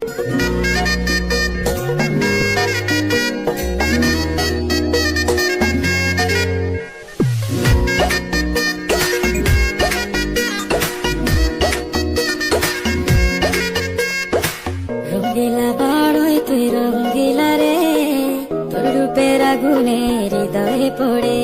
রঙ্গিলা বাড়ই তুই রঙ্গিলা রে, তোর রূপের আগুনে হৃদয়ে পড়ে।